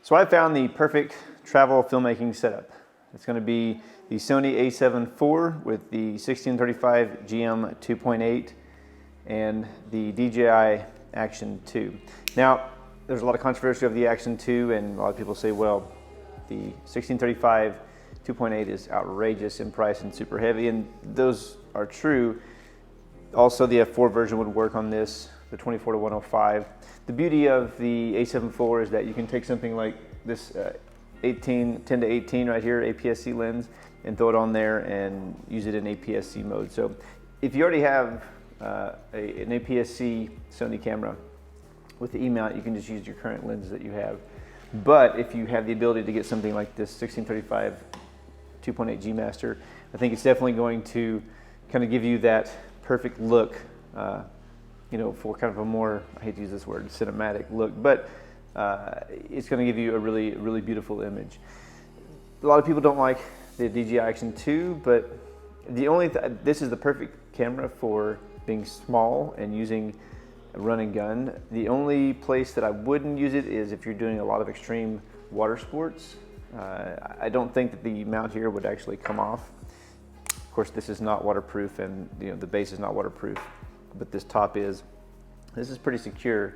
So I found the perfect travel filmmaking setup. It's going to be the Sony A7IV with the 1635 GM 2.8 and the DJI Action 2. Now, there's a lot of controversy over the Action 2, and a lot of people say, well, the 1635 2.8 is outrageous in price and super heavy, and those are true. Also, the F4 version would work on this, the 24 to 105. The beauty of the A7IV is that you can take something like this 10 to 18 right here, APS-C lens, and throw it on there and use it in APS-C mode. So if you already have an APS-C Sony camera with the E-mount, you can just use your current lens that you have. But if you have the ability to get something like this 1635 2.8 G Master, I think it's definitely going to kind of give you that perfect look, you know, for kind of a more, I hate to use this word, cinematic look, but it's going to give you a really beautiful image. A lot of people don't like the DJI Action 2, but this is the perfect camera for being small and using a run and gun. The only place that I wouldn't use it is if you're doing a lot of extreme water sports. I don't think that the mount here would actually come off. Of course, this is not waterproof, and the base is not waterproof, but this top is. This is pretty secure.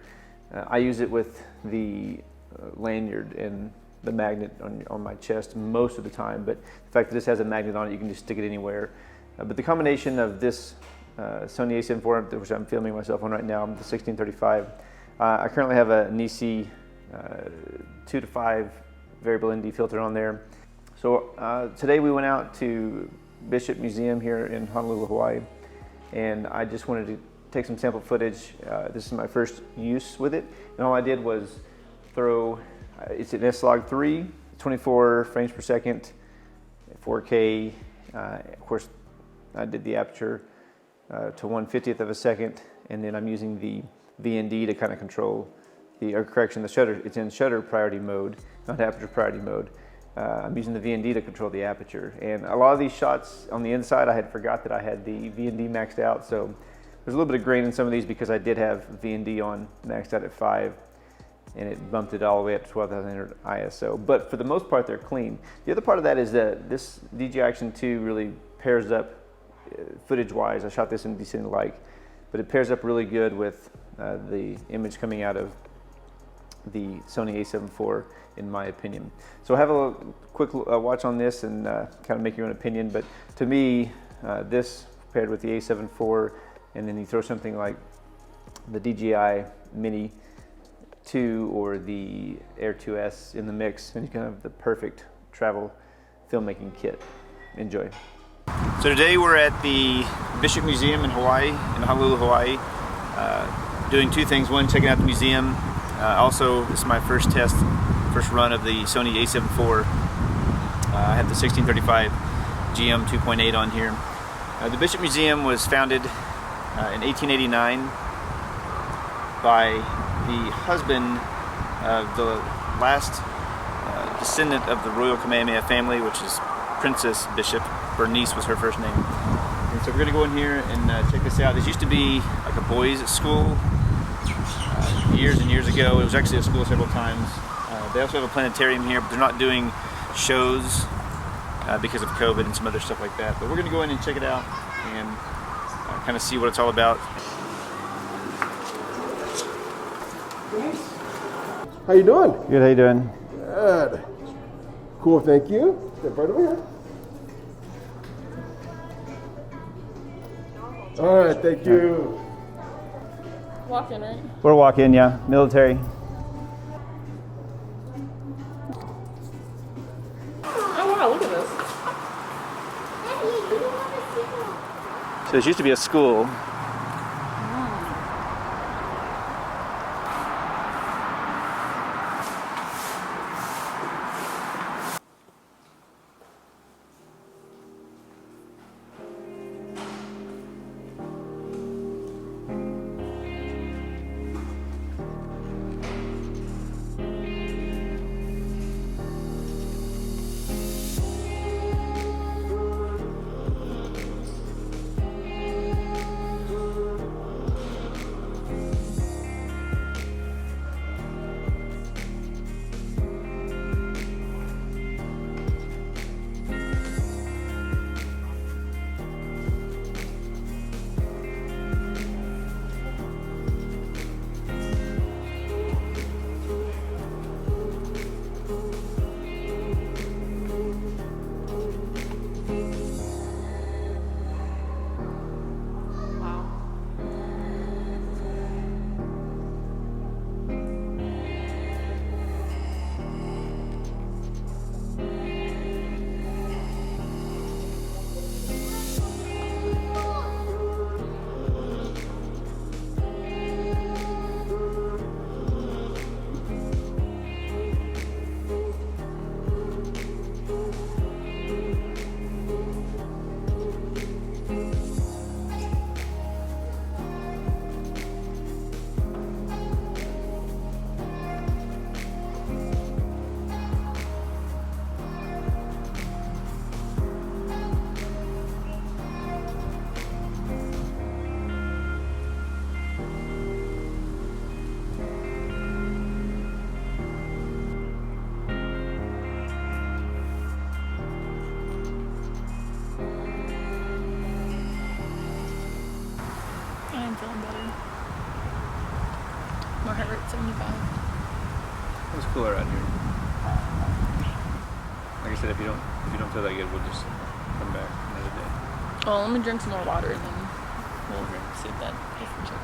I use it with the lanyard and the magnet on my chest most of the time, but the fact that this has a magnet on it, you can just stick it anywhere. But the combination of this Sony A7IV, which I'm filming myself on right now, the 1635. I currently have a Nisi 2 to 5 variable ND filter on there. So today we went out to Bishop Museum here in Honolulu, Hawaii, and I just wanted to take some sample footage. This is my first use with it, and all I did was throw, it's an S-Log 3, 24 frames per second, 4K. Of course, I did the aperture to 1/50th of a second, and then I'm using the VND to kind of control the shutter. It's in shutter priority mode, not aperture priority mode. I'm using the VND to control the aperture, and a lot of these shots on the inside, I had forgot that I had the VND maxed out, so there's a little bit of grain in some of these because I did have VND on maxed out at 5, and it bumped it all the way up to 12,800 ISO. But for the most part, they're clean. The other part of that is that this DJI Action 2 really pairs up footage-wise. I shot this in descending light, but it pairs up really good with the image coming out of the Sony A7IV, in my opinion. So have a quick watch on this and kind of make your own opinion. But to me, this paired with the A7IV, and then you throw something like the DJI Mini 2 or the Air 2S in the mix, and you can have the perfect travel filmmaking kit. Enjoy. So today we're at the Bishop Museum in Hawaii, in Honolulu, Hawaii, doing two things. One, checking out the museum. Also, this is my first run of the Sony A7IV. I have the 1635 GM 2.8 on here. The Bishop Museum was founded in 1889 by the husband of the last descendant of the Royal Kamehameha family, which is Princess Bishop. Bernice was her first name. And so we're going to go in here and check this out. This used to be like a boys' school years and years ago. It was actually a school several times. They also have a planetarium here, but they're not doing shows because of COVID and some other stuff like that. But we're going to go in and check it out and kind of see what it's all about. How you doing? Good, how you doing? Good. Cool, thank you. Step right over here. All right, thank you. Walk in, right? We're walk-in, yeah. Military. Oh wow, look at this. So this used to be a school. cooler out here. Like I said, if you don't feel that good, we'll just come back another day. Well, let me drink some more water and then we'll see if that doesn't check.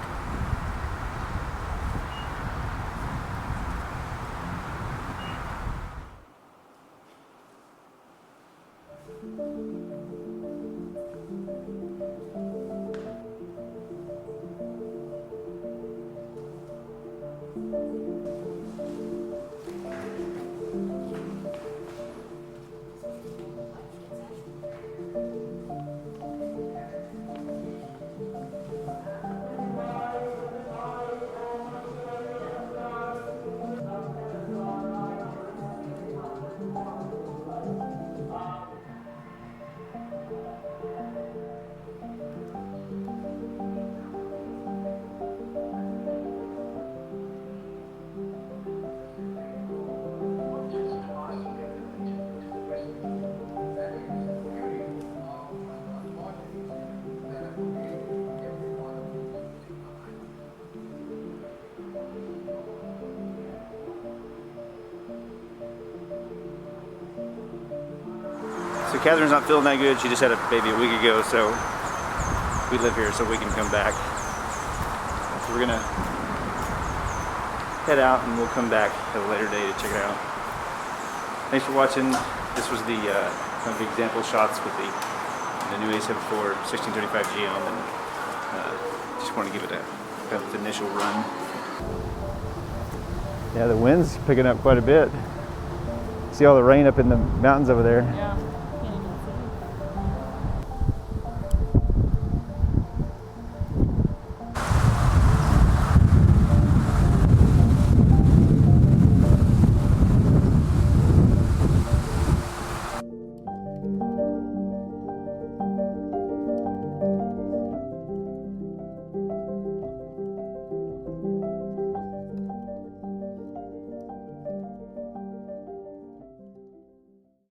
So Catherine's not feeling that good. She just had a baby a week ago, so we live here so we can come back. So we're gonna head out and we'll come back at a later day to check it out. Thanks for watching. This was the kind of example shots with the new A7IV 1635 GM, and just want to give it a kind of initial run. Yeah, the wind's picking up quite a bit. See all the rain up in the mountains over there? Yeah.